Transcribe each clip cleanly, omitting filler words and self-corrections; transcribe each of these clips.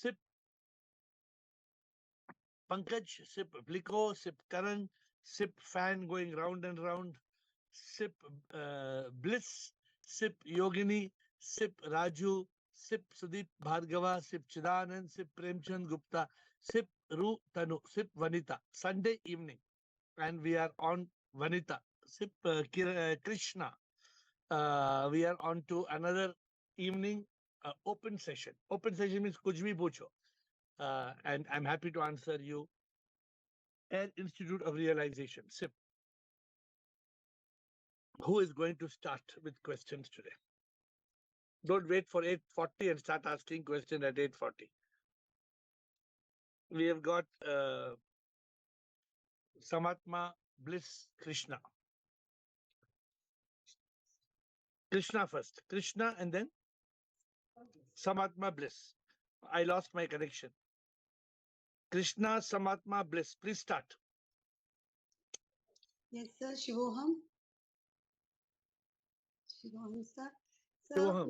Sip Pankaj, sip Blico, sip Karan, sip fan going round and round, sip Bliss, sip Yogini, sip Raju, sip Sudeep Bhargava, sip Chidanand, sip Premchand Gupta, sip Ru Tanu, sip Vanita. Sunday evening, and we are on Vanita. Sip Krishna. We are on to another evening open session. Open session means kuch bhi pucho. And I'm happy to answer you. AiR Institute of Realization, SIP. Who is going to start with questions today? Don't wait for 8:40 and start asking questions at 8:40. We have got Samatma Bliss Krishna. Krishna first. Krishna and then Samatma Bliss. I lost my connection. Krishna Samatma Bliss. Please start. Yes, sir. Shivoham. Shivam sir Shivoham.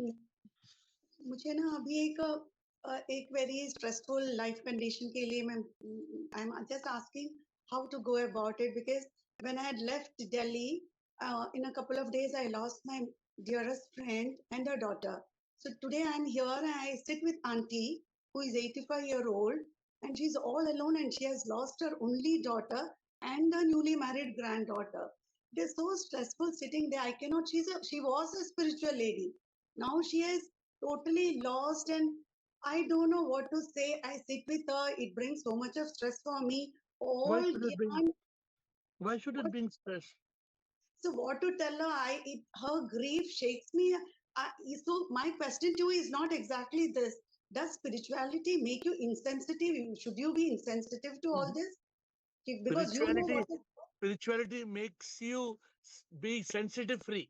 मुझे ना अभी एक very stressful life condition के लिए मैं I am just asking how to go about it because when I had left Delhi in a couple of days I lost my dearest friend and her daughter. So today I'm here and I sit with auntie who is 85-year-old and she's all alone and she has lost her only daughter and a newly married granddaughter. It is so stressful sitting there. I cannot. She was a spiritual lady. Now she is totally lost and I don't know what to say. I sit with her. It brings so much of stress for me. Why All should it bring? given. Why should it bring stress? So what to tell her? Her grief shakes me. So my question to you is not exactly this. Does spirituality make you insensitive? Should you be insensitive to all this? Because you know Spirituality, what is. spirituality makes you be sensitive free,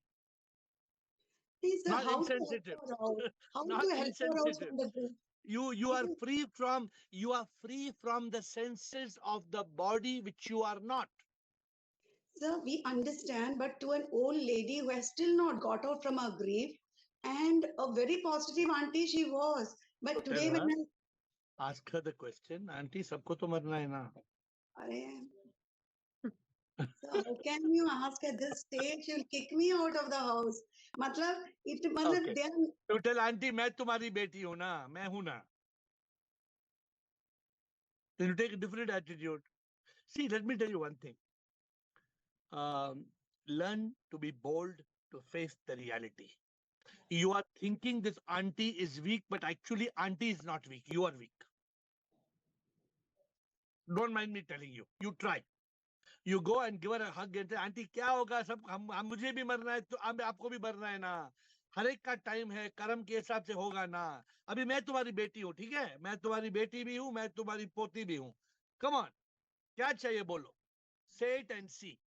Please, sir, not how to help insensitive. her out? How Not to help her out insensitive. from the grief? You are free from the senses of the body which you are not. Sir, we understand, but to an old lady who has still not got out from her grief, and a very positive auntie she was. So But tell today, her, when ask her the question, Auntie, सबको तो मरना है ना? so how can you ask at this stage? She'll kick me out of the house. Okay. They are. So tell Auntie, मैं तुम्हारी बेटी हूँ ना, मैं हूँ ना. Then you take a different attitude. See, let me tell you one thing. Learn to be bold to face the reality. You are thinking this auntie is weak, but actually auntie is not weak. You are weak. Don't mind me telling you. You try. You go and give her a hug and say, auntie, क्या होगा सब हम मुझे भी मरना है तो आपको भी मरना है ना. हर एक का टाइम है, कर्म के हिसाब से होगा ना. अभी मैं तुम्हारी बेटी हूँ, ठीक है? मैं तुम्हारी बेटी भी हूँ, मैं तुम्हारी पोती भी हूँ. Come on. क्या चाहिए बोलो? Say it and see.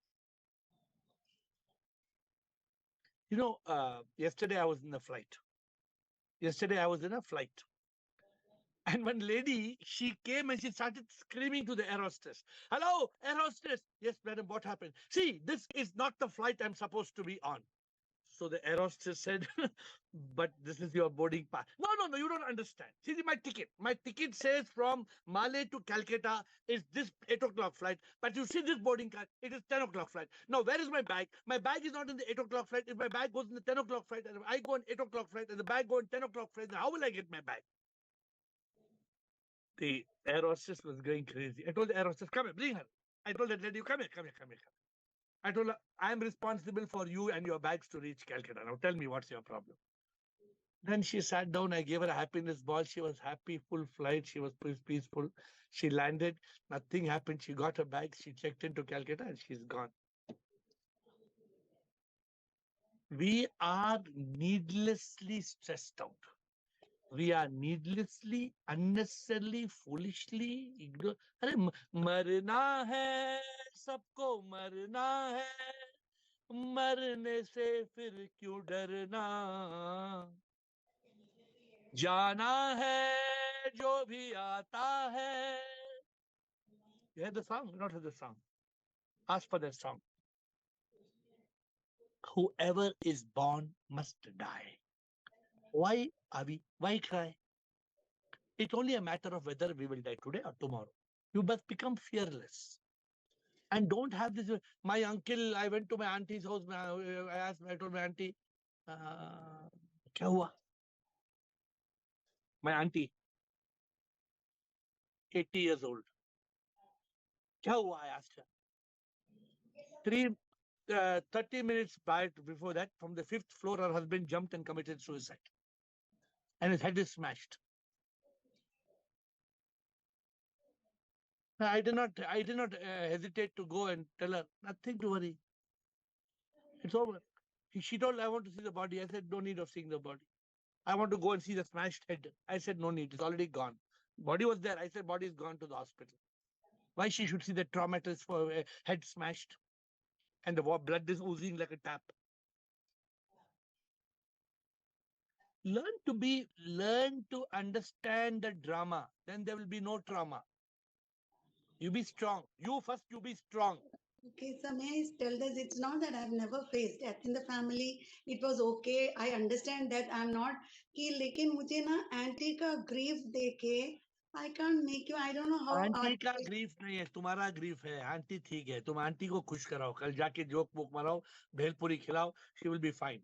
You know, yesterday I was in a flight. And one lady, she came and she started screaming to the air hostess. Hello, air hostess. Yes, madam, what happened? See, this is not the flight I'm supposed to be on. So the air hostess said, but this is your boarding pass. No, you don't understand. See, my ticket. My ticket says from Malé to Calcutta is this 8 o'clock flight. But you see this boarding card, it is 10 o'clock flight. Now, where is my bag? My bag is not in the 8 o'clock flight. If my bag goes in the 10 o'clock flight, and if I go on 8 o'clock flight, and the bag go on 10 o'clock flight, then how will I get my bag? The air hostess was going crazy. I told the air hostess, come here, bring her. I told that lady, come here. I told her, I am responsible for you and your bags to reach Calcutta. Now tell me what's your problem. Then she sat down. I gave her a happiness ball. She was happy, full flight. She was peaceful. She landed. Nothing happened. She got her bags. She checked into Calcutta and she's gone. We are needlessly stressed out. We are needlessly, unnecessarily, foolishly ignorant. अरे मरना है, सबको मरना है, मरने से फिर क्यों डरना, जाना है जो भी आता है. You heard the song? You not heard the song? Ask for that song. Whoever is born must die. Why cry? It's only a matter of whether we will die today or tomorrow. You must become fearless. And don't have this. My uncle, I went to my auntie's house. I told my auntie, क्या हुआ? My auntie, 80 years old. क्या हुआ? I asked her. 30 minutes before that, from the 5th floor, her husband jumped and committed suicide. And his head is smashed. I did not hesitate to go and tell her, nothing to worry. It's over. She told, I want to see the body. I said, no need of seeing the body. I want to go and see the smashed head. I said, no need. It's already gone. Body was there. I said, body is gone to the hospital. Why she should see the traumatized for head smashed and the blood is oozing like a tap. Learn to understand the drama. Then there will be no trauma. You be strong. You be strong. Okay, so may I tell this? It's not that I've never faced death in the family. It was okay. I understand that I'm not. कि लेकिन मुझे ना aunty का grief देके I can't make you. I don't know how. Aunty का grief नहीं है, तुम्हारा ग्रीफ है. आंटी ठीक है, तुम आंटी को खुश कराओ. कल जाके जोक वोक मराओ, भेलपुरी खिलाओ. She will be fine.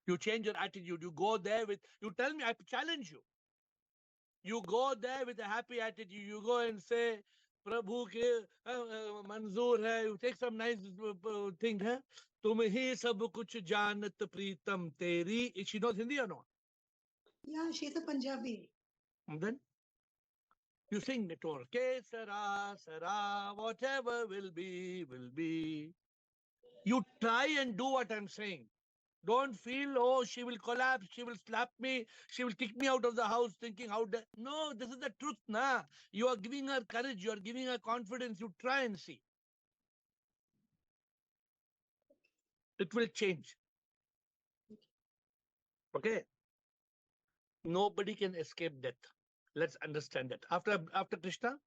You change your attitude. You go there with. You tell me. I challenge you. You go there with a happy attitude. You go and say, प्रभु के मंजूर है. You take some nice thing है. तुम ही सब कुछ जानत प्रीतम तेरी. She knows Hindi or no? Yeah, she's a Punjabi. And then you sing it all. Kesara, Sara, whatever will be, will be. You try and do what I'm saying. Don't feel, oh, she will collapse, she will slap me, she will kick me out of the house thinking, no, this is the truth, nah. You are giving her courage, you are giving her confidence. You try and see. It will change. Okay? Nobody can escape death. Let's understand that. After Krishna,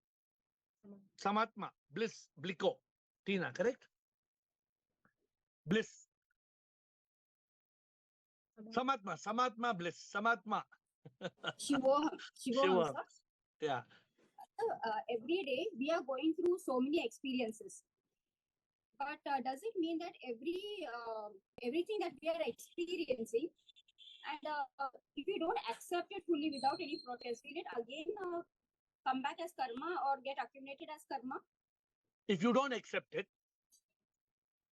Samatma, bliss, bliko, Tina, correct? Bliss. Samatma, bliss, Samatma. Shiva Shiva. also. Yeah. Every day we are going through so many experiences. But does it mean that everything that we are experiencing, and if we don't accept it fully without any protest, will it again come back as karma or get accumulated as karma? If you don't accept it,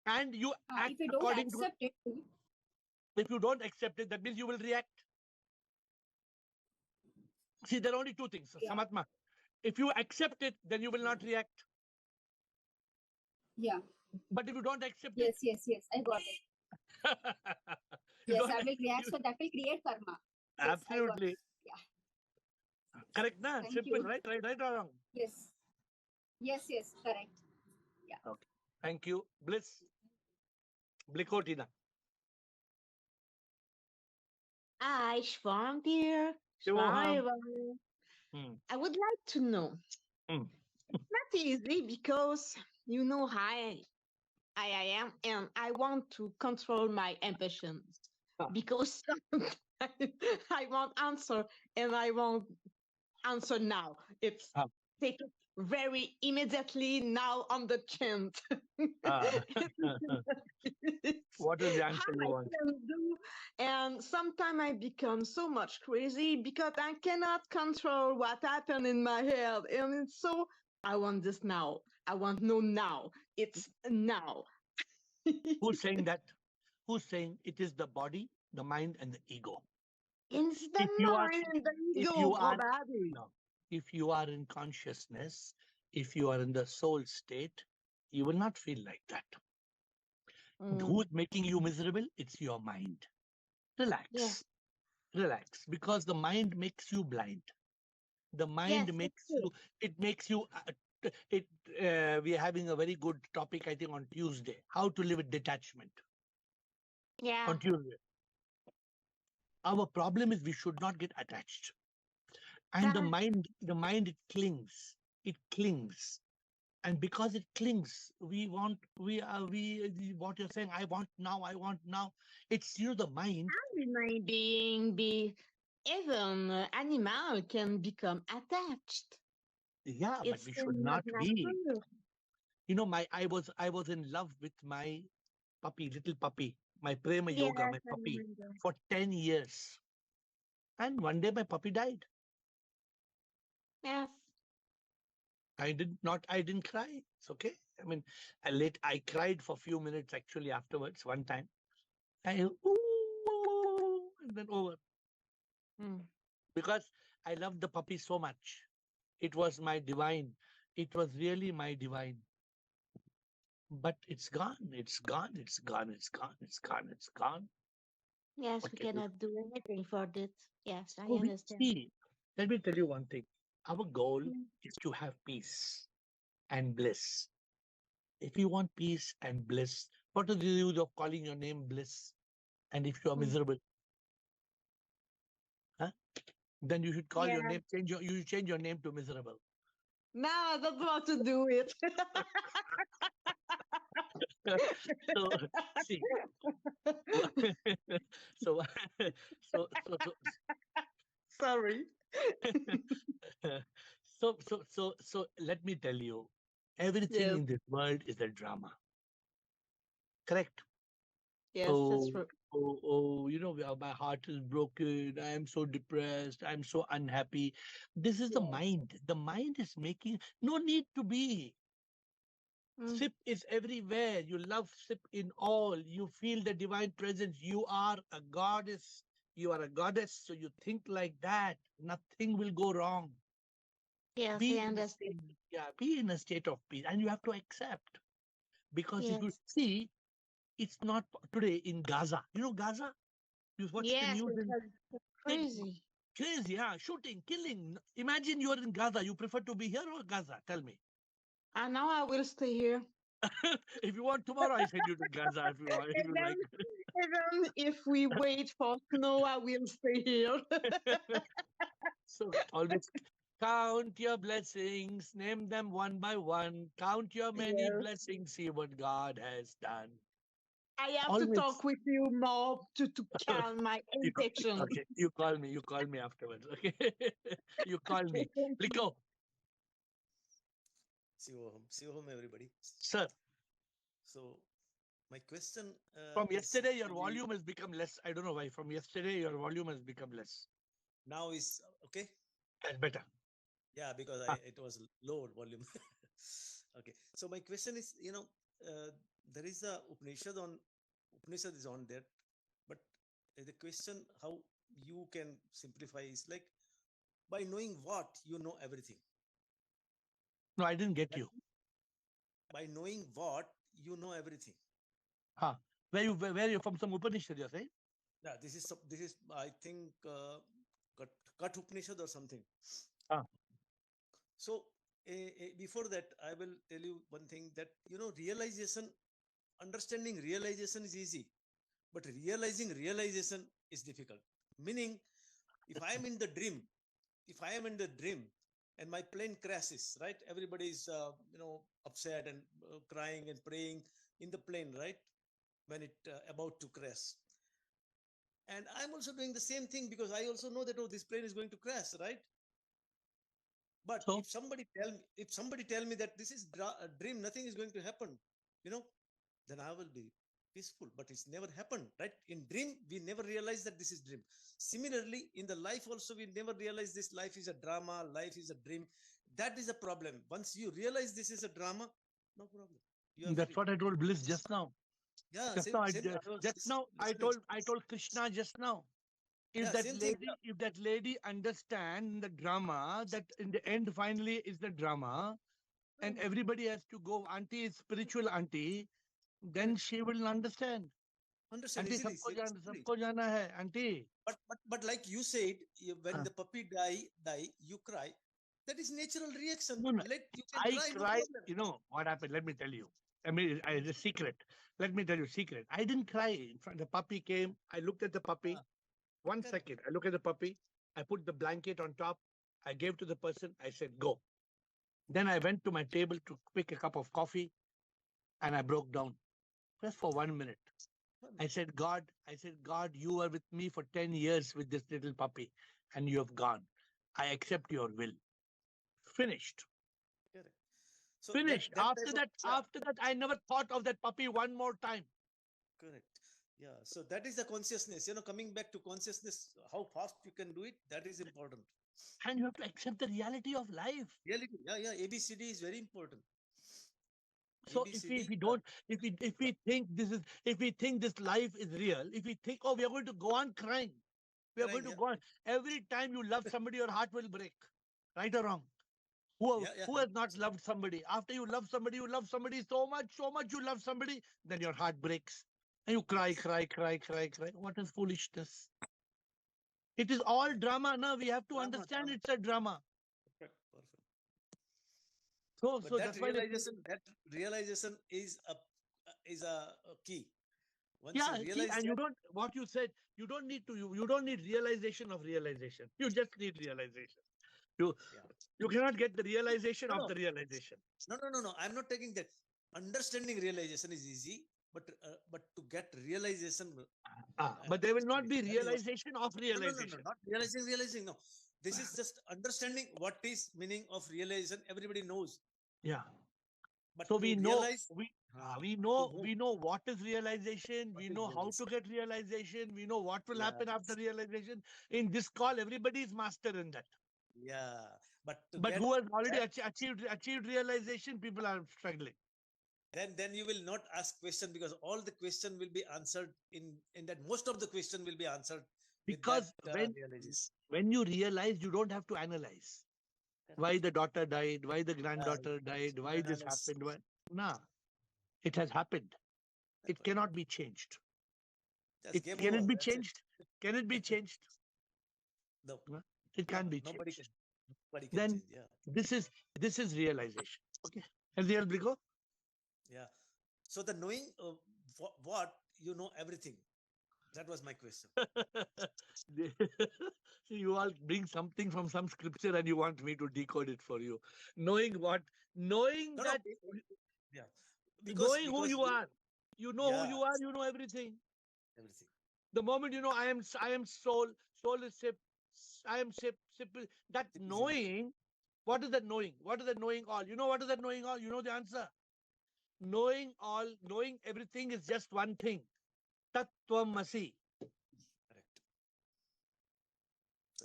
and you act if you don't according accept to it, if you don't accept it, that means you will react. See, there are only two things, Yeah. Samatma. If you accept it, then you will not react. Yeah. But if you don't accept Yes, I got it. it, Yes, I will react, so that will create karma. Yes, absolutely. Yeah. Correct, na? Thank Simple, you. right or wrong? Yes, correct. Yeah. Okay. Thank you. Bliss. Blikotina. Hi, Shvam dear. Shivoham. Everyone. Hmm. I would like to know. Hmm. It's not easy because you know how I am, and I want to control my ambitions. Ah. Because sometimes I want answer, and I want answer now. It's Ah. take it very immediately now on the chin. What is the answer How you I want? can do, and sometimes I become so much crazy because I cannot control what happened in my head, and it's so I want this now. I want no now. It's now. Who's saying that? Who's saying it is the body, the mind, and the ego? It's the If you are, mind and the if ego, you are, Bobby. no, if you are in consciousness, if you are in the soul state, you will not feel like that. Who's making you miserable? It's your mind. Relax. Yeah. Relax, because the mind makes you blind. The mind Yes, makes it's true. you. We are having a very good topic, I think, on Tuesday. How to live with detachment. Yeah. On Tuesday. Our problem is we should not get attached. And the mind, it clings. It clings. And because it clings, what you're saying, I want now. It's, the mind. How will my being be even animal can become attached. Yeah, but It's we should not not be. natural. You know, I was in love with my puppy, little puppy, my Prema Yes, Yoga, my I puppy, remember. for 10 years. And one day my puppy died. Yes. I didn't cry. It's okay. I mean, I cried for a few minutes actually afterwards, one time. I, and then over. Mm. Because I loved the puppy so much. It was my divine. It was really my divine. But it's gone. It's gone. It's gone. It's gone. It's gone. It's gone. Yes, What we can you cannot do anything for that. Yes, I so we understand. see? Let me tell you one thing. Our goal Mm. is to have peace and bliss. If you want peace and bliss, what is the use of calling your name bliss? And if you are Mm. miserable, huh? Then you should call your Yeah. name, you should change your name to miserable. No, I don't want to do it. So see, so so Sorry. so let me tell you, everything Yes, in this world is a drama. Correct? yes, that's Oh, true. my heart is broken. I am so depressed. I'm so unhappy. This is the Yes. mind. The mind is making no need to be. Mm. Sip is everywhere. You love sip in all. You feel the divine presence. You are a goddess. You are a goddess. So you think like that. Nothing will go wrong. Yes, I Be in a state, understand. yeah, be in a state of peace. And you have to accept. Because if you Yes. see, it's not today in Gaza. You know Gaza? You watch the Yes, news it in was they, crazy. crazy, yeah, shooting, killing. Imagine you're in Gaza. You prefer to be here or Gaza? Tell me. And now I will stay here. If you want tomorrow, I send you to Gaza if you want, if you Even, like. even if we wait for snow, I will stay here. So always count your blessings, name them one by one. Count your many Yes. blessings, see what God has done. I have to Always. talk with you more to calm my infection. Okay, you call me afterwards. Okay, you call me. Thank you. Liko, See you home, everybody. sir. So my question From is yesterday, your actually volume has become less. I don't know why. From yesterday, your volume has become less. now is okay. That's better. Yeah, because Ah, it was low volume. Okay. So my question is, there is a Upanishad is on there, but the question how you can simplify is like by knowing what you know everything. no, I didn't get That you. by knowing what you know everything. Huh. Where you from? Some Upanishad, you're saying? Yeah, this is I think Kat Upanishad or something. Ah. So before that, I will tell you one thing that understanding realization is easy, but realizing realization is difficult. Meaning, if I am in the dream, if I am in the dream and my plane crashes, right? Everybody is upset and crying and praying in the plane, right? When it about to crash, and I'm also doing the same thing because I also know that this plane is going to crash, right? But So, if somebody tell me that this is a dream, nothing is going to happen, you know, then I will be peaceful. But it's never happened, right? In dream, we never realize that this is dream. Similarly, in the life also, we never realize this life is a drama, life is a dream. That is a problem. Once you realize this is a drama, no problem. You are that's free. what I told Bliss just now. Yeah, Just now, same. I was just now, listening. I told Krishna just now. Yeah, same thing. Yeah. If that lady understand the drama, that in the end finally is the drama, and Hmm, everybody has to go. Auntie is spiritual auntie, then correct. she will understand. Understand Auntie, easily. Easily. सबको जाना है, auntie. But like you said, when हाँ. the puppy die, you cry. That is natural reaction. No, no. Let you can I cry, no cried. problem. You know what happened? Let me tell you. I mean, it's a secret. Let me tell you, secret. I didn't cry. In front, the puppy came. I looked at the puppy. Ah, 1 second. I look at the puppy. I put the blanket on top. I gave to the person. I said, go. Then I went to my table to pick a cup of coffee and I broke down just for 1 minute. I said, God, you were with me for 10 years with this little puppy and you have gone. I accept your will. Finished. Correct. So Finished. that type of, yeah, After that, I never thought of that puppy one more time. correct. Yeah. So that is the consciousness. Coming back to consciousness, how fast you can do it, that is important. And you have to accept the reality of life. Reality. Yeah, yeah. ABCD is very important. So if we ABCD. don't, if we think this life is real, if we think, oh, we are going to go on crying, we are going to Yeah. go on. Every time you love somebody, your heart will break. Right or wrong? Who Yeah. has not loved somebody? After you love somebody so much you love somebody, then your heart breaks. And you cry. What is foolishness? It is all drama. Now we have to Drama, understand drama. it's a drama. Perfect. Perfect. So But that's why that realization is a key. Once yeah, you see, realize and that, you don't what you said, you don't need to you don't need realization of realization. You just need realization. You yeah. you cannot get the realization No, of no, the realization. no. I'm not taking that. Understanding realization is easy, but to get realization, But there will actually, not be that is what. realization of No. realization. Not realizing. No, this is just understanding what is meaning of realization. Everybody knows, Yeah. but So to we know realize, to move, we know what is realization, what we is know how to realization. get realization, we know what will Yeah, happen after realization. In this call, everybody is master in that. yeah. But to But get who has already that, achieved realization, people are struggling. then you will not ask question, because all the question will be answered in that. Most of the question will be answered with that Because realization. when you realize, you don't have to analyze why the daughter died, why the Yeah, granddaughter died, no why this analysis. happened. Nah, it has happened. It cannot be changed. Just game Can over. it be That's it. changed? Can it be changed? No, No, it no, can't be nobody can. changed. Nobody can Then change. Yeah, this is realization. Okay. Anything else, Brico? yeah. So the knowing what you know everything. That was my question. See, you all bring something from some scripture and you want me to decode it for you. Knowing what? Knowing No, no. that, Yeah, knowing who because you are. You know who yeah, you are, you know everything. everything. The moment you know I am soul, soul is sip, I am sip, sip. That It is emotion. knowing, what is that knowing? What is that knowing all? You know what is that knowing all? You know the answer. Knowing all, knowing everything is just one thing. Tattvamasi. Correct.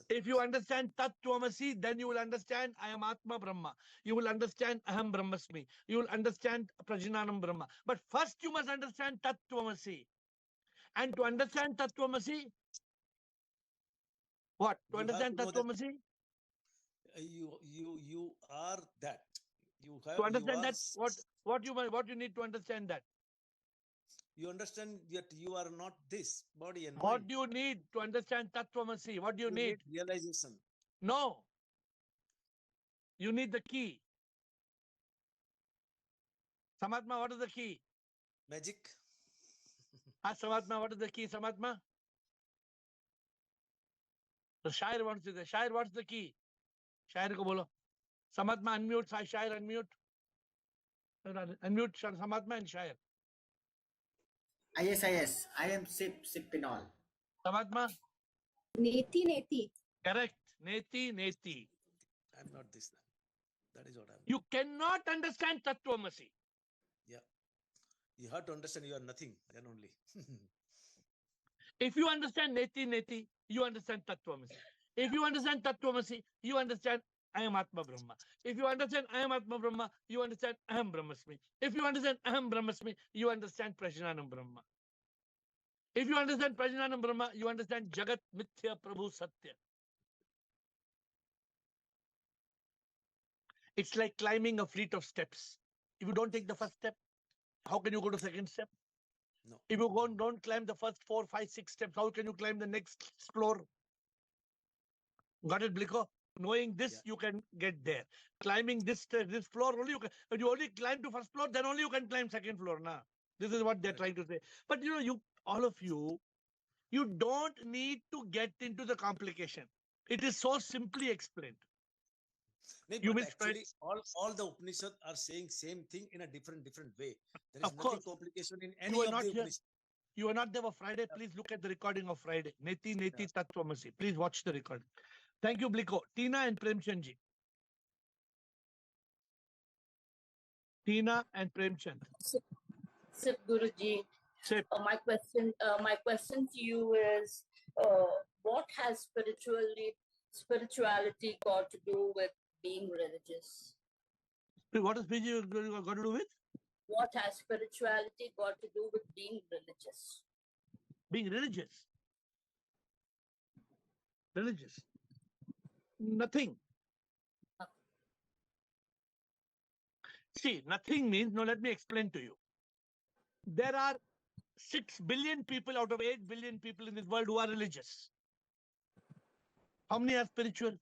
If you understand Tattvamasi, then you will understand I am Atma Brahma. You will understand Aham Brahmasmi. You will understand Prajnanam Brahma. But first you must understand Tattvamasi. And to understand Tattvamasi, what? To You have understand to know that Tattvamasi? you are that. To You understand are. that, what you need to understand that? You understand that you are not this body and mind. What do you need to understand Tattvamasi? What do you You need need? realization. No. You need the key. Samatma, what is the key? Magic. Samatma, what is the key, Samatma? The Shair wants to say, Shair, what's the key? Shair ko bolo. Samatma, unmute. Shair, unmute. Unmute Samatma and Shair. Yes. I am Sipinol. Samatma? Neti. Correct. Neti. I'm not this. That is what I'm. You cannot understand Tattvamasi. Yeah. You have to understand you are nothing. Then only. If you understand Neti, you understand Tattvamasi. If you understand Tattvamasi, you understand I am Atma Brahma. If you understand I am Atma Brahma, you understand Aham Brahmasmi. If you understand Aham Brahmasmi, you understand Prajnanam Brahma. If you understand Prajnanam Brahma, you understand Jagat Mithya Prabhu Satya. It's like climbing a fleet of steps. If you don't take the first step, how can you go to second step? No. If you don't climb the first 4, 5, 6 steps, how can you climb the next floor? Got it, Bliko? Knowing this, Yeah. you can get there. Climbing this floor only you can. When you only climb to first floor, then only you can climb second floor. Now, this is what they're trying to say. But all of you, you don't need to get into the complication. It is so simply explained. No, You but will actually, all the Upanishads are saying same thing in a different way. There is Of nothing course, complication in you any are of not the here. Upanishads. You were not there for Friday. Please look at the recording of Friday. Neti Neti Tatvamasi. Please watch the recording. Thank you, Bliko. Tina and Premchandji. Tina and Premchand. Sip Guruji, Sip. my question to you is, what has spirituality got to do with being religious? What has PG got to do with? What has spirituality got to do with being religious? Being religious. Religious. Nothing. See, nothing means, no, let me explain to you. There are 6 billion people out of 8 billion people in this world who are religious. How many are spiritual?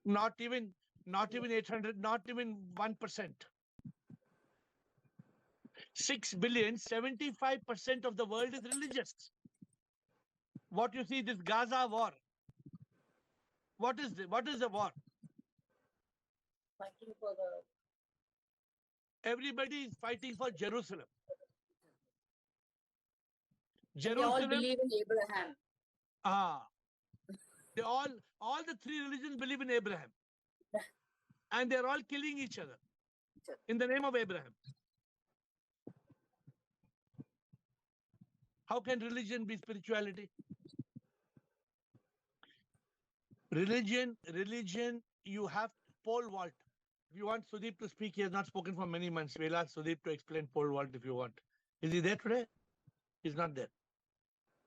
Not even 800, not even 1%. 6 billion, 75% of the world is religious. What you see, this Gaza war. What is the war? Fighting for the. Everybody is fighting for Jerusalem. They all believe in Abraham. They all the 3 religions believe in Abraham. And they're all killing each other in the name of Abraham. How can religion be spirituality? Religion, you have pole vault. If you want Sudeep to speak, he has not spoken for many months. We'll ask Sudeep to explain pole vault if you want. Is he there today? He's not there.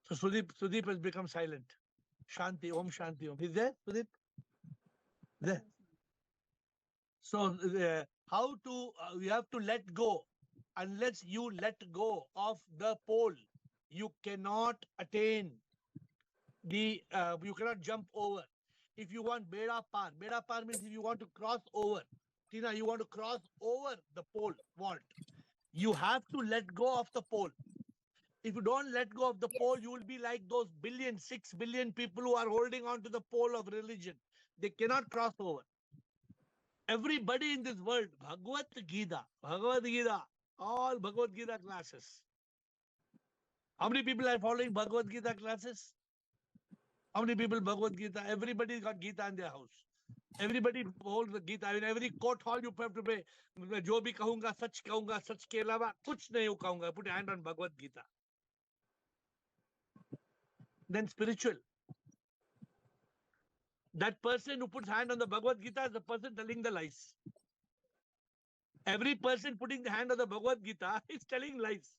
So Sudeep has become silent. Shanti, Om Shanti, Om. He's there, Sudeep? There. So how to, you have to let go. Unless you let go of the pole, you cannot attain the, you cannot jump over. If you want Beda Par means if you want to cross over, Tina, you want to cross over the pole vault, you have to let go of the pole. If you don't let go of the pole, you will be like those 6 billion people who are holding on to the pole of religion. They cannot cross over. Everybody in this world, Bhagavad Gita, all Bhagavad Gita classes. How many people are following Bhagavad Gita classes? How many people Bhagavad Gita? Everybody got Gita in their house. Everybody holds the Gita. In every court hall you have to pray. Jo bhi kahunga, sach ke alawa, kuch nahi kahunga. Put your hand on Bhagavad Gita. Then spiritual. That person who puts hand on the Bhagavad Gita is the person telling the lies. Every person putting the hand on the Bhagavad Gita is telling lies.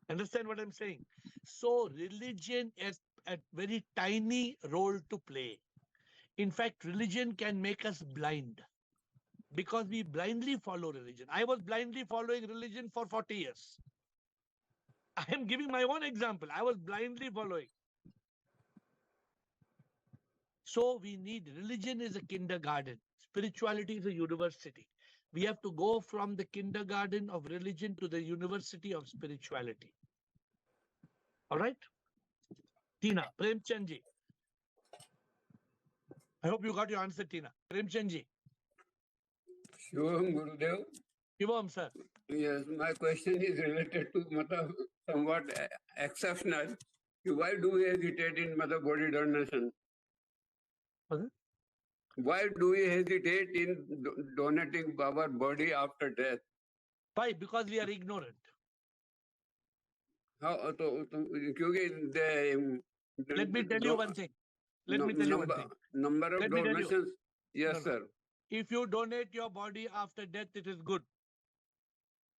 Understand what I'm saying? So religion has a very tiny role to play. In fact, religion can make us blind because we blindly follow religion. I was blindly following religion for 40 years. I am giving my own example. I was blindly following. So we need, religion is a kindergarten. Spirituality is a university. We have to go from the kindergarten of religion to the university of spirituality. All right? Tina, Premchandji. I hope you got your answer, Tina. Premchandji. Shivam Gurudev. Shivam, sir. Yes, my question is related to somewhat exceptional. Why do we hesitate in body donation? What? Why do we hesitate in donating our body after death? Why? Because we are ignorant. How? Let me tell you one thing. Number of donations. Yes, sir. If you donate your body after death, it is good.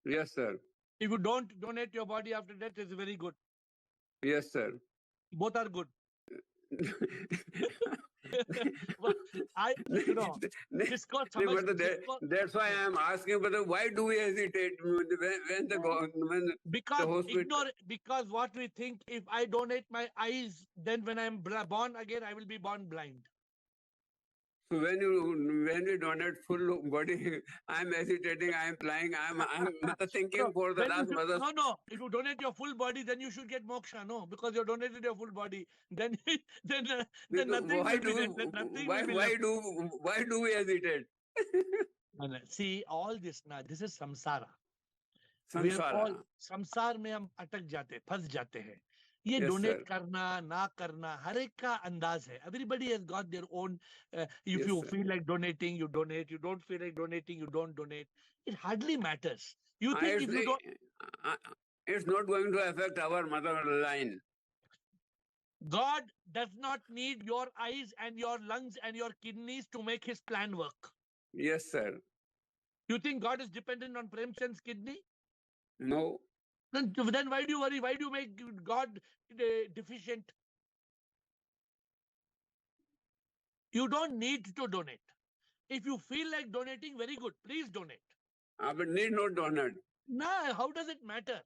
Yes, sir. If you don't donate your body after death, it is very good. Yes, sir. Both are good. That's why I am asking, but why do we hesitate because what we think, if I donate my eyes, then when I'm born again, I will be born blind. So when we donate full body, I'm hesitating, I'm flying, I'm thinking for the last mother. No. If you donate your full body, then you should get moksha, no? Because you donated your full body. Then nothing will be left. Why do we hesitate? And see, all this now, this is samsara. We are all Samsara. संसार में हम अटक जाते, फंस जाते हैं. ये Yes, donate sir. करना ना करना हर एक का अंदाज है. Everybody has got their own. If Yes, you sir. feel like donating, you donate. You don't feel like donating, you don't donate. It hardly matters. You think if you don't, It's not going to affect our mother line. God does not need your eyes and your lungs and your kidneys to make his plan work. Yes, sir. You think God is dependent on Prem Chand's kidney? No. Then why do you worry? Why do you make God deficient? You don't need to donate. If you feel like donating, very good. Please donate. But need not donate. Nah, how does it matter?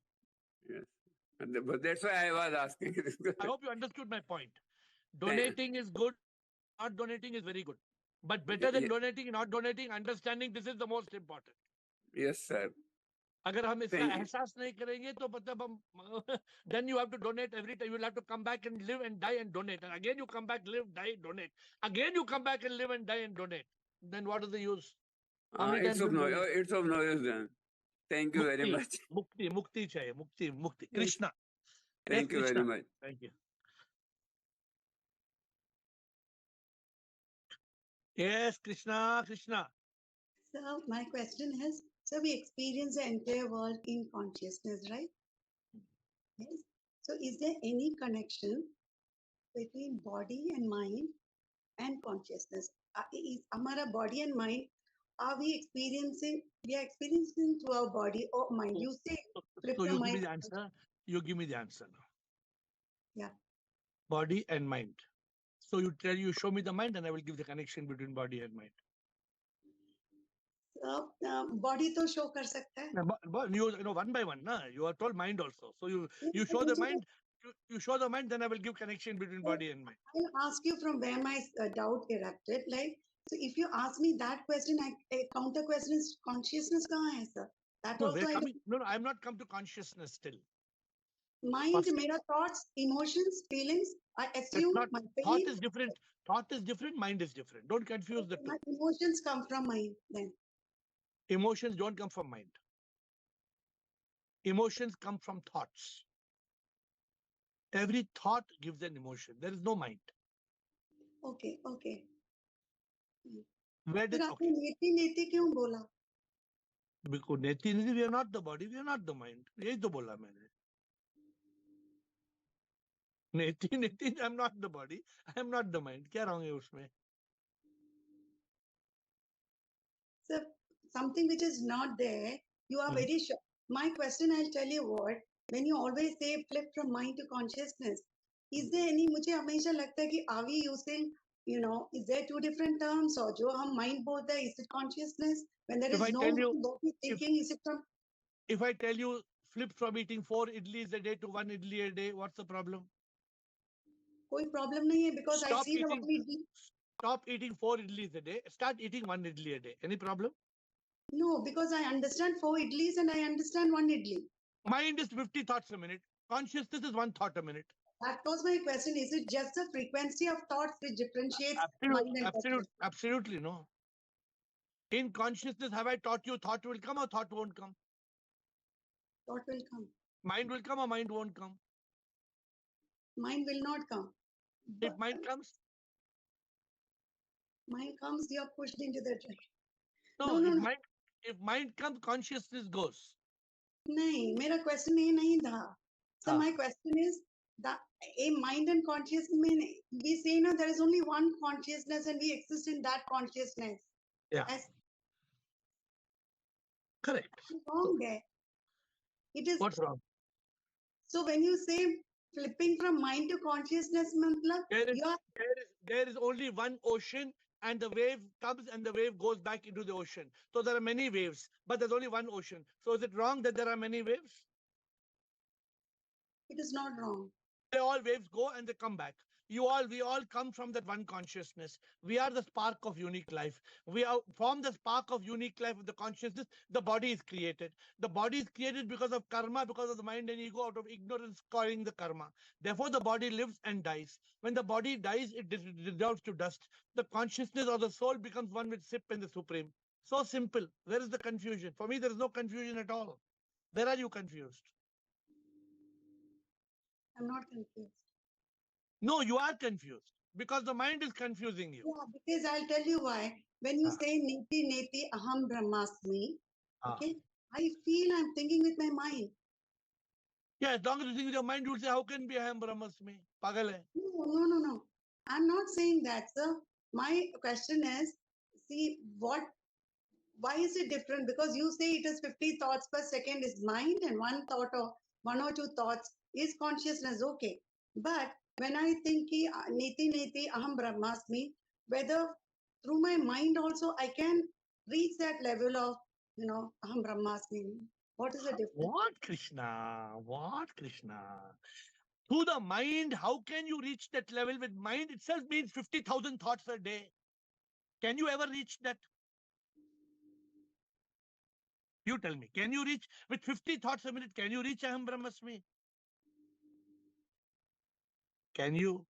Yes. But that's why I was asking. I hope you understood my point. Donating is good. Not donating is very good. But better than donating, not donating, understanding this is the most important. Yes, sir. अगर हम इसका Thank you. एहसास नहीं करेंगे तो मतलब हम then you have to donate every time. You will have to come back and live and die and donate. And again you come back, live, die, donate. Again you come back and live and die and donate. Then what is the use? How many It's times of will no, you donate? it's of no use then. Thank you very Mukti, much. mukti, mukti chahiye. Mukti, mukti. Yes. Krishna. Thank you very Krishna. much. Thank you. Yes, Krishna, Krishna. So my question is, so we experience the entire world in consciousness, right? Yes. So is there any connection between body and mind and consciousness? Is Amara body and mind, are we experiencing, we are experiencing through our body or mind? You say flip So the you give me mind. the answer. You give me the answer now. Yeah. Body and mind. So you show me the mind and I will give the connection between body and mind. Body to show kar sakta hai. But you know one by one, na? You are told mind also. So you show the mind, you show the mind, then I will give connection between body and mind. I'll ask you from where my doubt erupted. Like, so if you ask me that question, a counter question is consciousness kahan hai, sir? That No, also we're I coming. No, I'm not come to consciousness still. mind, First, mera thoughts, emotions, feelings. I that's assume not my thought pain. is different. Thought is different. Mind is different. Don't confuse the two. My emotions come from mind. Then Emotions don't come from mind. Emotions come from thoughts. Every thought gives an emotion. There is no mind. okay. Where फिर did आपने नेति नेति क्यों बोला? because नेति नेति, we are not the body, we are not the mind. यही तो बोला मैंने. नेति नेति, I'm not the body, I am not the mind. क्या wrong है उसमें? So something which is not there, you are very sure. My question, I'll tell you what. When you always say flip from mind to consciousness, is there any? मुझे हमेशा लगता है कि are we using, you know, is there two different terms or जो हम mind बोलते हैं, is it consciousness? When there If is I no tell you, mind, what we thinking, is it from? if I tell you flip from eating 4 idlis a day to 1 idli a day, what's the problem? कोई problem नहीं है because I Stop see the eating. one idli. Stop eating 4 idlis a day. Start eating 1 idli a day. Any problem? No, because I understand 4 idlis and I understand 1 idli. Mind is 50 thoughts a minute. Consciousness is 1 thought a minute. That was my question. Is it just the frequency of thoughts which differentiates mind and consciousness? Absolutely no. In consciousness, have I taught you thought will come or thought won't come? Thought will come. Mind will come or mind won't come? Mind will not come. If But mind comes, mind comes, you are pushed into the train. no. No. If mind comes, consciousness goes. नहीं, मेरा question ये नहीं था. So हाँ. my question is that a mind and consciousness में we say no, there is only one consciousness and we exist in that consciousness. Yeah. As Correct. wrong there. It is. What's wrong? So when you say flipping from mind to consciousness, matlab, There is only one ocean and the wave comes and the wave goes back into the ocean. So there are many waves, but there's only one ocean. So is it wrong that there are many waves? it is not wrong. They all waves go and they come back. We all come from that one consciousness. We are the spark of unique life. We are from the spark of unique life of the consciousness. The body is created. The body is created because of karma, because of the mind and ego, out of ignorance causing the karma. Therefore, the body lives and dies. When the body dies, it dissolves to dust. The consciousness or the soul becomes one with Sip and the Supreme. So simple. Where is the confusion? For me, there is no confusion at all. Where are you confused? I'm not confused. No, you are confused because the mind is confusing you. Yeah, because I'll tell you why. When you Ah. say Neti Neti Aham Brahmasmi, Ah. okay, I feel I'm thinking with my mind. Yeah, as long as you think with your mind, you will say, how can be I am Brahmasmi? Pagal hai. No. I'm not saying that, sir. My question is, see, why is it different? Because you say it is 50 thoughts per second is mind and one or two thoughts is consciousness. Okay. But when I think ki neti neti aham brahmasmi, whether through my mind also I can reach that level of, aham brahmasmi. What is the difference? What, Krishna? What, Krishna? Through the mind, how can you reach that level? With mind itself means 50,000 thoughts a day. Can you ever reach that? You tell me. Can you reach with 50 thoughts a minute? Can you reach Aham Brahmasmi? Can you?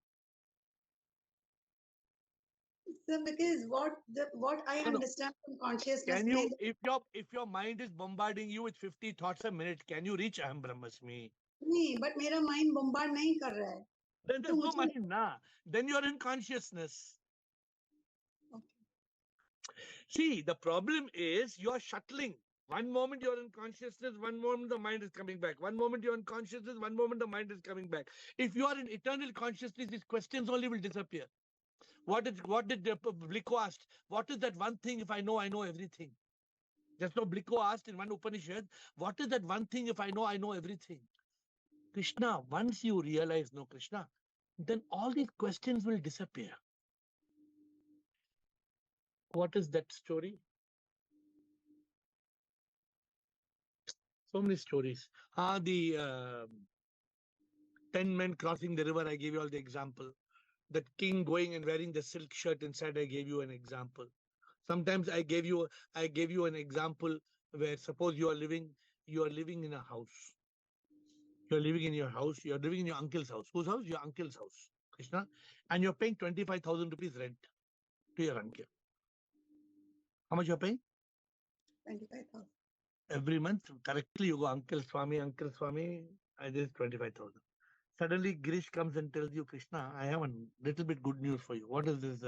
So because what I No, no. understand from consciousness Can you, means if your mind is bombarding you with 50 thoughts a minute, can you reach Aham Brahmasmi? नहीं, but मेरा mind bombard नहीं कर रहा है. Then तो there's no मुझे mind, nah. Then you are in consciousness. See, the problem is you are shuttling. One moment you're in consciousness, one moment the mind is coming back. One moment you're in consciousness, one moment the mind is coming back. If you are in eternal consciousness, these questions only will disappear. What did Bliko asked? What is that one thing if I know everything? Just now Bliko asked in one Upanishad, what is that one thing if I know everything? Krishna, once you realize, no Krishna, then all these questions will disappear. What is that story? So many stories. The 10 men crossing the river, I gave you all the example. That king going and wearing the silk shirt inside, I gave you an example. Sometimes I gave you an example where suppose you are living in a house. You're living in your house, you're living in your uncle's house. Whose house? Your uncle's house, Krishna. And you're paying 25,000 rupees rent to your uncle. How much you're paying? 25,000. Every month, correctly, you go, Uncle Swami, I did 25,000. Suddenly, Girish comes and tells you, Krishna, I have a little bit good news for you. What is this,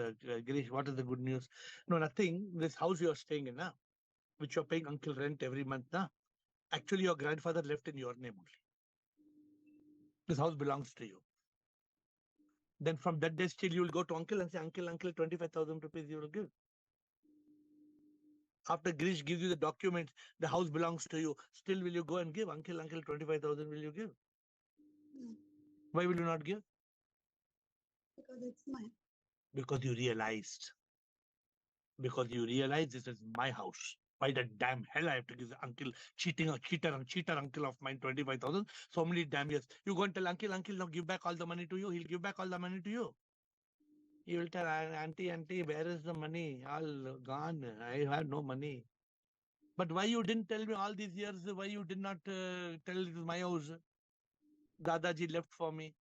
Girish? What is the good news? No, nothing. This house you're staying in, now, which you're paying uncle rent every month, now, actually, your grandfather left in your name only. This house belongs to you. Then from that day still, you will go to uncle and say, Uncle, 25,000 rupees you will give. After Girish gives you the document, the house belongs to you. Still, will you go and give? Uncle, 25,000 will you give? No, Why will you not give? because it's mine. Because you realized. Because you realize this is my house. Why the damn hell I have to give the uncle cheater uncle of mine 25,000? So many damn years. You go and tell uncle, now give back all the money to you. He'll give back all the money to you. He will tell auntie, where is the money? All gone. I have no money. But why you didn't tell me all these years? Why you did not tell it is my house? Dadaji left for me.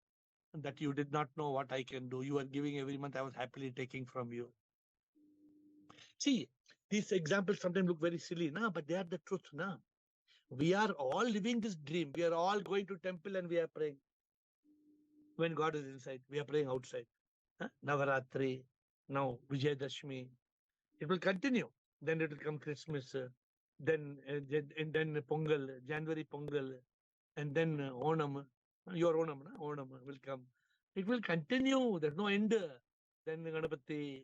That you did not know what I can do. You are giving every month. I was happily taking from you. See, these examples sometimes look very silly, but they are the truth. We are all living this dream. We are all going to temple and we are praying. When God is inside, we are praying outside. Navaratri, now Vijayadashmi. It will continue. Then it will come Christmas. Then Pongal, January Pongal, and then Onam. Your Onam will come. It will continue. There's no end. Then Ganapati,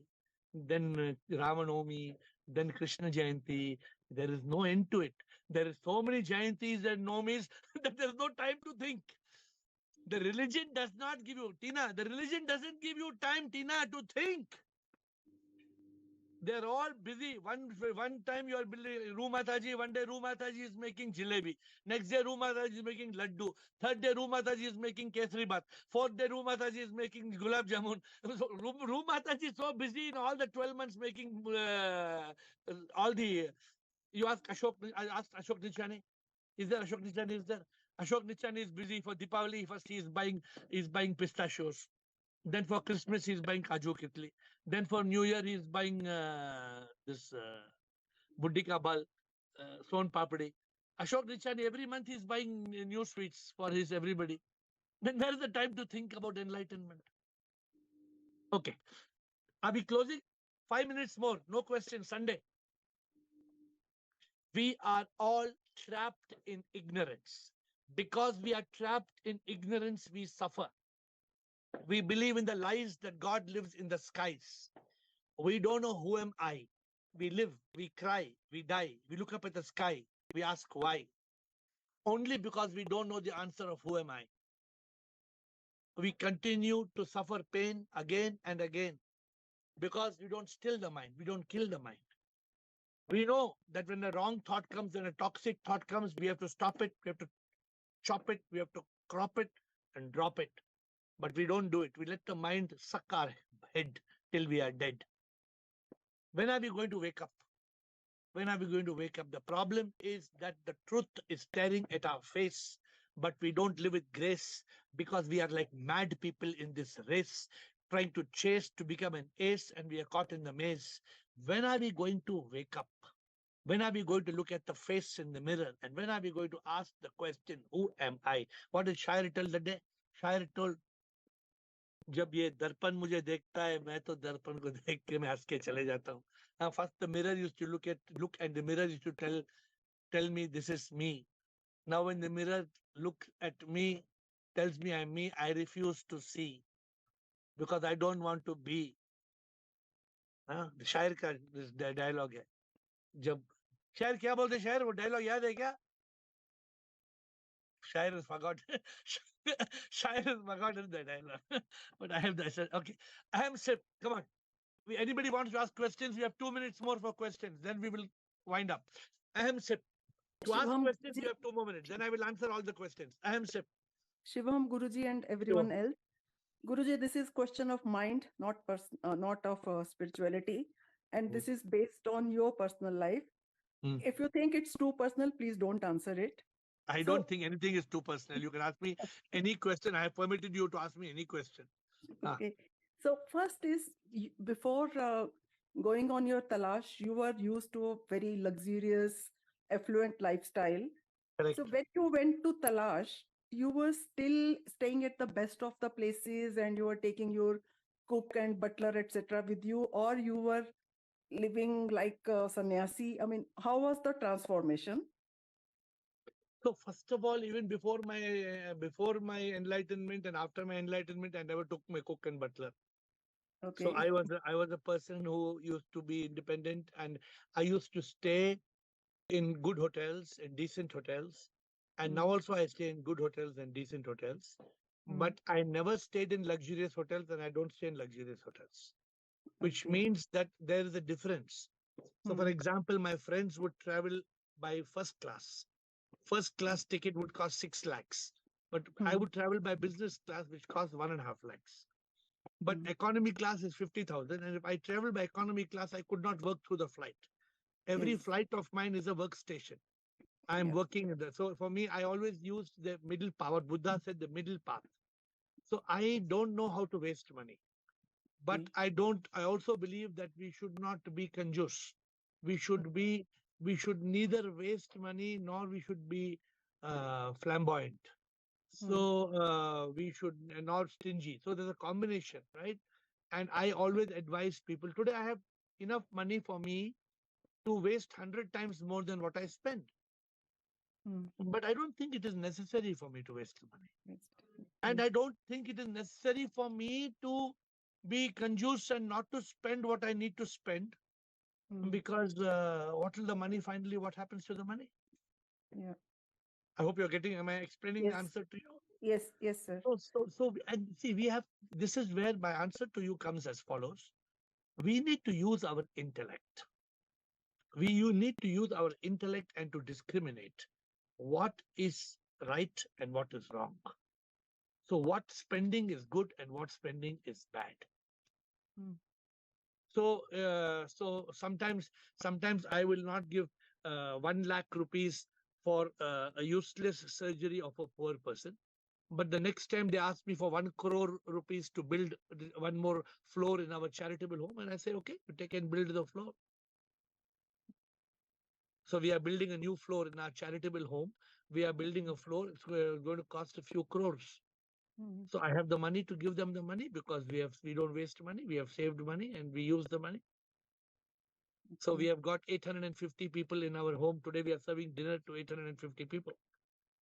then Ramanomi, then Krishna Jayanti. There is no end to it. There is so many Jayantis and Nomis that there's no time to think. The religion does not give you, Tina, the religion doesn't give you time, Tina, to think. They're all busy. One time you are building Rumataji. One day Rumataji is making jalebi. Next day Rumataji is making laddu. Third day Rumataji is making kesari bath. Fourth day Rumataji is making gulab jamun. So Rumataji is so busy in all the 12 months making all the. You ask Ashok. I asked Ashok Nichani. Is there Ashok Nichani? Is there? Ashok Nichani is busy for Deepavali. First he is buying pistachios. Then for Christmas, he's buying Kaju Kitli. Then for New Year, he's buying this Buddhi Ka Bal, Son Papadi. Ashok Nichani, every month he's buying new sweets for his everybody. Then where is the time to think about enlightenment? Okay. Are we closing? 5 minutes more. No question. Sunday. We are all trapped in ignorance. Because we are trapped in ignorance, we suffer. We believe in the lies that God lives in the skies. We don't know who am I. We live, we cry, we die. We look up at the sky. We ask why. Only because we don't know the answer of who am I. We continue to suffer pain again and again because we don't still the mind. We don't kill the mind. We know that when a wrong thought comes and a toxic thought comes, we have to stop it. We have to chop it. We have to crop it and drop it. But we don't do it. We let the mind suck our head till we are dead. When are we going to wake up? When are we going to wake up? The problem is that the truth is staring at our face, but we don't live with grace because we are like mad people in this race, trying to chase to become an ace, and we are caught in the maze. When are we going to wake up? When are we going to look at the face in the mirror? And when are we going to ask the question, who am I? What did Shair tell the day? Shair told, जब ये दर्पण मुझे देखता है मैं तो दर्पण को देख के मैं हंस के चले जाता हूँ. First the mirror used to look at the mirror used to tell me this is me. Now when the mirror look at me, tells me I'm me, I refuse to see because I don't want to be. शायर का dialogue है. जब शायर क्या बोलते शायर, वो dialogue याद है क्या? Shair has forgotten. Shair has forgotten the dialogue. But I have the okay. I am Sip. Come on. Anybody wants to ask questions? We have 2 minutes more for questions. Then we will wind up. I am Sip. To ask Shivam questions, Guruji, you have 2 more minutes. Then I will answer all the questions. I am Sip. Shivam Guruji and everyone else. Guruji, this is question of mind, not of spirituality, and this is based on your personal life. If you think it's too personal, please don't answer it. I don't think anything is too personal. You can ask me any question. I have permitted you to ask me any question. Okay. So first is before going on your talash, you were used to a very luxurious, affluent lifestyle. Correct. So when you went to talash, you were still staying at the best of the places and you were taking your cook and butler, etc. with you, or you were living like a sannyasi? I mean, how was the transformation? So first of all, even before my enlightenment and after my enlightenment, I never took my cook and butler. Okay. So I was a person who used to be independent, and I used to stay in good hotels, in decent hotels, and now also I stay in good hotels and decent hotels. But I never stayed in luxurious hotels, and I don't stay in luxurious hotels, which means that there is a difference. So, for example, my friends would travel by first class. First class ticket would cost 6 lakhs, but I would travel by business class, which costs 1.5 lakhs. But economy class is 50,000, and if I travel by economy class, I could not work through the flight. Every flight of mine is a workstation. I am working in that. So for me, I always used the middle path. What Buddha said, the middle path. So I don't know how to waste money. But I also believe that we should not be conjure. We should neither waste money nor we should be flamboyant. So we should not stingy. So there's a combination, right? And I always advise people, today I have enough money for me to waste 100 times more than what I spend. But I don't think it is necessary for me to waste money. And I don't think it is necessary for me to be conjuice and not to spend what I need to spend. Because what will the money finally, what happens to the money? Yeah. I hope you're getting, am I explaining the answer to you? Yes, sir. So and see, this is where my answer to you comes as follows. We need to use our intellect. You need to use our intellect and to discriminate what is right and what is wrong. So what spending is good and what spending is bad. So sometimes I will not give 1 lakh rupees for a useless surgery of a poor person. But the next time they ask me for 1 crore rupees to build one more floor in our charitable home, and I say, okay, you take and build the floor. So we are building a new floor in our charitable home. We are building a floor. It's going to cost a few crores. Mhm. So I have the money to give them the money because we don't waste money. We have saved money and we use the money. So we have got 850 people in our home. Today we are serving dinner to 850 people.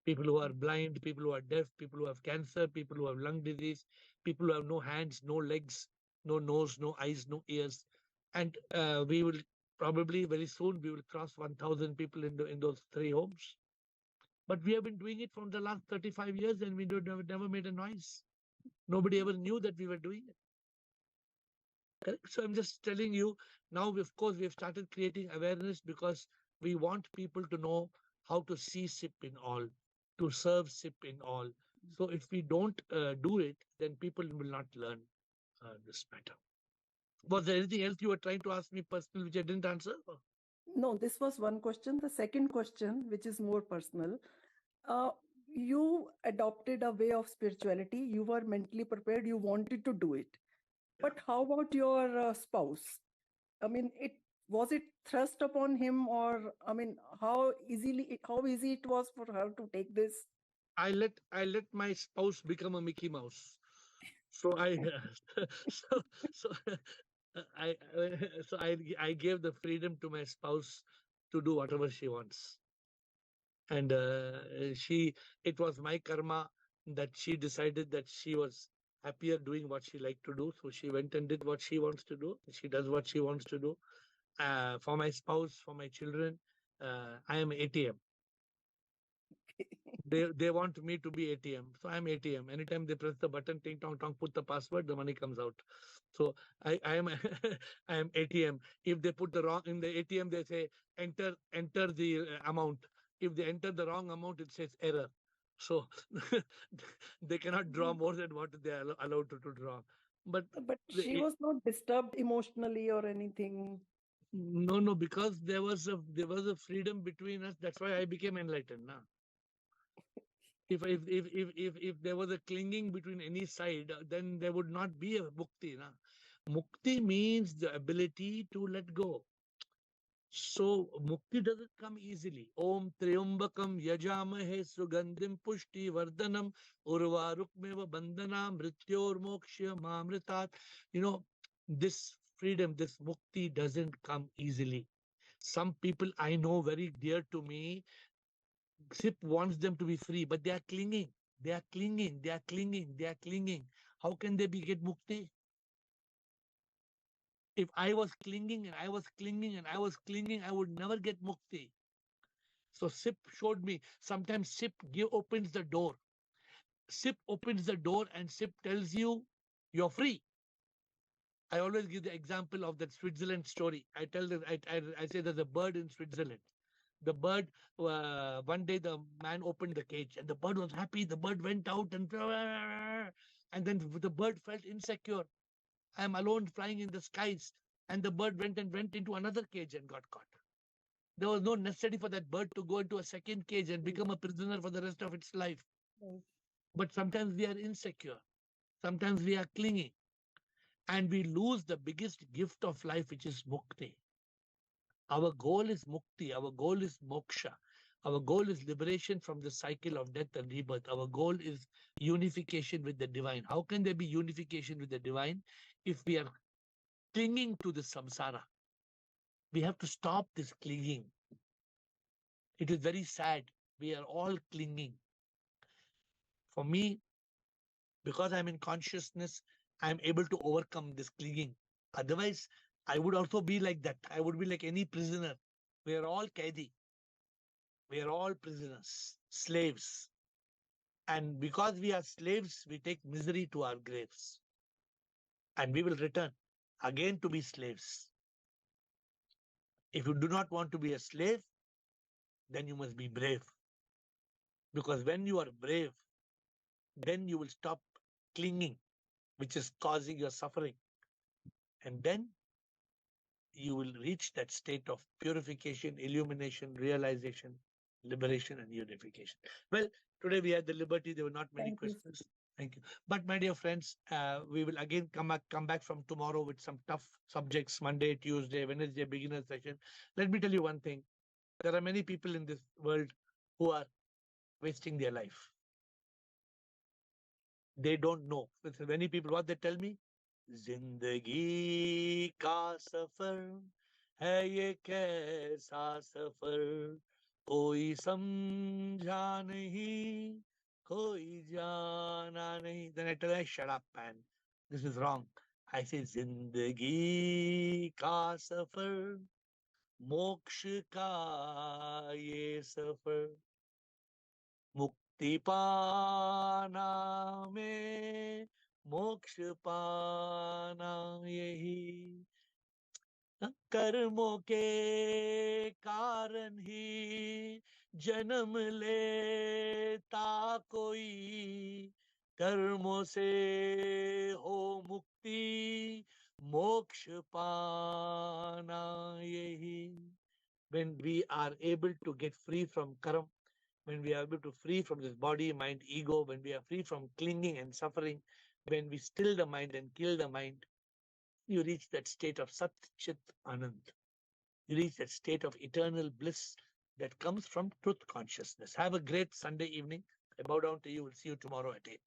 People who are blind, people who are deaf, people who have cancer, people who have lung disease, people who have no hands, no legs, no nose, no eyes, no ears. And we will probably very soon we will cross 1,000 people in those 3 homes. But we have been doing it from the last 35 years and we never made a noise. Nobody ever knew that we were doing it. Correct? So I'm just telling you now, of course, we have started creating awareness because we want people to know how to see SIP in all, to serve SIP in all. So if we don't do it, then people will not learn this matter. Was there anything else you were trying to ask me personally which I didn't answer? No, this was one question. The second question, which is more personal, you adopted a way of spirituality. You were mentally prepared. You wanted to do it. But how about your spouse? I mean, was it thrust upon him, or I mean, how easy it was for her to take this? I let my spouse become a Mickey Mouse. So I so I so I gave the freedom to my spouse to do whatever she wants. And it was my karma that she decided that she was happier doing what she liked to do. So she went and did what she wants to do. She does what she wants to do. For my spouse, for my children, I am ATM. They want me to be ATM. So I'm ATM. Anytime they press the button, ting tong tong, put the password, the money comes out. So I am I am ATM. If they put the wrong in the ATM, they say enter the amount. If they enter the wrong amount, it says error. So they cannot draw more than what they are allowed to draw. But But she was not disturbed emotionally or anything. no, because there was a freedom between us. That's why I became enlightened. Now, if there was a clinging between any side, then there would not be a mukti. Na? Mukti means the ability to let go. So mukti doesn't come easily. Om Triambakam Yajamahe Sugandhim Pushti Vardhanam Urvarukmeva Bandhana Mrityor Mokshya Mamritat. You know, this freedom, this mukti doesn't come easily. Some people I know very dear to me, SIP wants them to be free, but they are clinging. They are clinging. They are clinging. They are clinging. How can they get mukti? If I was clinging and I was clinging and I was clinging, I would never get mukti. So SIP showed me. Sometimes SIP opens the door. SIP opens the door and SIP tells you you're free. I always give the example of that Switzerland story. I tell them, I say there's a bird in Switzerland. The bird, one day the man opened the cage and the bird was happy. The bird went out and then the bird felt insecure. I am alone flying in the skies. And the bird went into another cage and got caught. There was no necessity for that bird to go into a second cage and become a prisoner for the rest of its life. But sometimes we are insecure. Sometimes we are clinging. And we lose the biggest gift of life, which is mukti. Our goal is mukti. Our goal is moksha. Our goal is liberation from the cycle of death and rebirth. Our goal is unification with the divine. How can there be unification with the divine if we are clinging to the samsara? We have to stop this clinging. It is very sad. We are all clinging. For me, because I'm in consciousness, I'm able to overcome this clinging. Otherwise, I would also be like that. I would be like any prisoner. We are all kaidi. We are all prisoners, slaves. And because we are slaves, we take misery to our graves. And we will return again to be slaves. If you do not want to be a slave, then you must be brave. Because when you are brave, then you will stop clinging, which is causing your suffering. And then you will reach that state of purification, illumination, realization, liberation, and unification. Well, today we had the liberty. There were not many questions. Thank you. But my dear friends, we will again come back from tomorrow with some tough subjects, Monday, Tuesday, Wednesday, beginner session. Let me tell you one thing. There are many people in this world who are wasting their life. They don't know. With many people, what they tell me, जिंदगी का सफर है ये कैसा सफर कोई समझा नहीं कोई जाना नहीं. Then I tell them, shut up, man. This is wrong. I say, जिंदगी का सफर मोक्ष का ये सफर मुक्ति पाना में मोक्ष पाना यही कर्मों के कारण ही जन्म लेता कोई कर्मों से हो मुक्ति मोक्ष पाना यही. When we are able to get free from karma, when we are able to free from this body, mind, ego, when we are free from clinging and suffering, when we still the mind and kill the mind, you reach that state of Sat Chit Anand. You reach that state of eternal bliss that comes from truth consciousness. Have a great Sunday evening. I bow down to you. We'll see you tomorrow at 8.